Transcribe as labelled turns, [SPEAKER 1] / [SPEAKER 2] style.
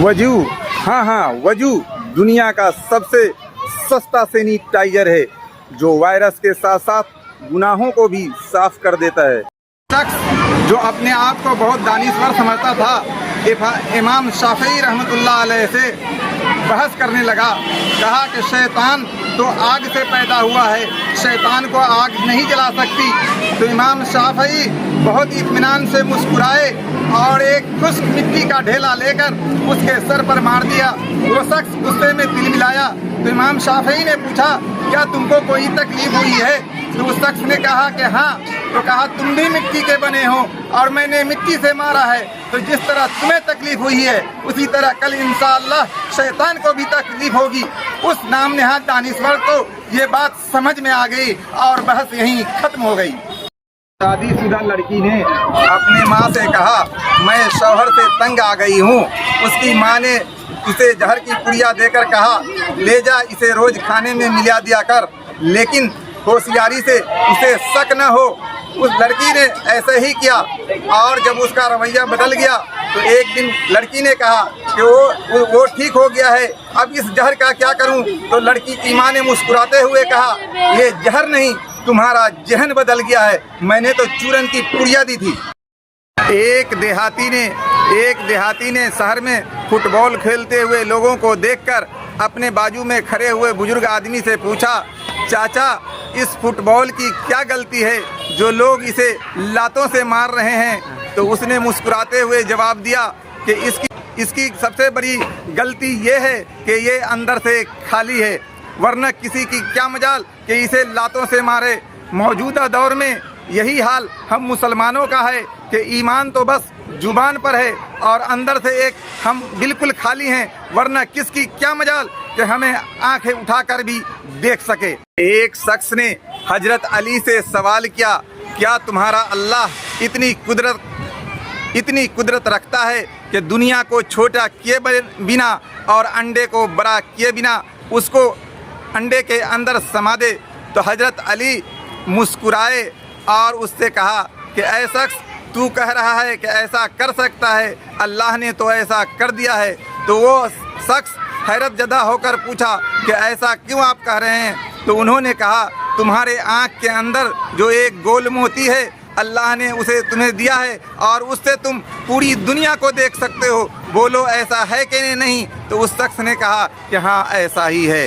[SPEAKER 1] वजू, हाँ वजू दुनिया का सबसे सस्ता सैनिटाइजर है जो वायरस के साथ साथ गुनाहों को भी साफ कर देता है। शख्स जो अपने आप को बहुत दानिशवर समझता था इमाम शाफी रहमतुल्लाह अलैह से बहस करने लगा। कहा कि शैतान तो आग से पैदा हुआ है, शैतान को आग नहीं जला सकती। तो इमाम शाफी बहुत इत्मीनान से मुस्कुराए और एक खुश्क मिट्टी का ढेला लेकर उसके सर पर मार दिया। वो शख्स गुस्से में दिल मिलाया तो इमाम शाफी ने पूछा, क्या तुमको कोई तकलीफ हुई है? तो उस शख्स ने कहा कि हाँ। तो कहा, तुम भी मिट्टी के बने हो और मैंने मिट्टी से मारा है, तो जिस तरह तुम्हें तकलीफ हुई है उसी तरह कल इंशाअल्लाह शैतान को भी तकलीफ होगी। उस नाम नेहाद दानिशवर को ये बात समझ में आ गई और बहस यहीं खत्म हो गई। शादीशुदा लड़की ने अपने माँ से कहा, मैं शौहर से तंग आ गई हूँ। उसकी माँ ने उसे जहर की पुड़िया देकर कहा, ले जा, इसे रोज खाने में मिला दिया कर, लेकिन होशियारी से उसे शक न हो। उस लड़की ने ऐसे ही किया और जब उसका रवैया बदल गया तो एक दिन लड़की ने कहा कि वो ठीक हो गया है, अब इस जहर का क्या करूं? तो लड़की की माँ ने मुस्कुराते हुए कहा, ये जहर नहीं, तुम्हारा जहन बदल गया है, मैंने तो चूरन की पुड़िया दी थी। एक देहाती ने शहर में फुटबॉल खेलते हुए लोगों को देखकर अपने बाजू में खड़े हुए बुजुर्ग आदमी से पूछा, चाचा, इस फुटबॉल की क्या गलती है जो लोग इसे लातों से मार रहे हैं? तो उसने मुस्कुराते हुए जवाब दिया कि इसकी सबसे बड़ी गलती ये है कि ये अंदर से खाली है, वरना किसी की क्या मजाल कि इसे लातों से मारे। मौजूदा दौर में यही हाल हम मुसलमानों का है कि ईमान तो बस जुबान पर है और अंदर से एक हम बिल्कुल खाली हैं, वरना किसकी क्या मजाल कि हमें आंखें उठाकर भी देख सके। एक शख्स ने हजरत अली से सवाल किया, क्या तुम्हारा अल्लाह इतनी कुदरत रखता है कि दुनिया को छोटा किए बिना और अंडे को बड़ा किए बिना उसको अंडे के अंदर समा दे? तो हजरत अली मुस्कुराए और उससे कहा कि ऐ शख्स, तू कह रहा है कि ऐसा कर सकता है, अल्लाह ने तो ऐसा कर दिया है। तो वो शख्स हैरत ज़दा होकर पूछा कि ऐसा क्यों आप कह रहे हैं? तो उन्होंने कहा, तुम्हारे आँख के अंदर जो एक गोल मोती है, अल्लाह ने उसे तुम्हें दिया है और उससे तुम पूरी दुनिया को देख सकते हो। बोलो ऐसा है कि नहीं? तो उस शख्स ने कहा कि हाँ, ऐसा ही है।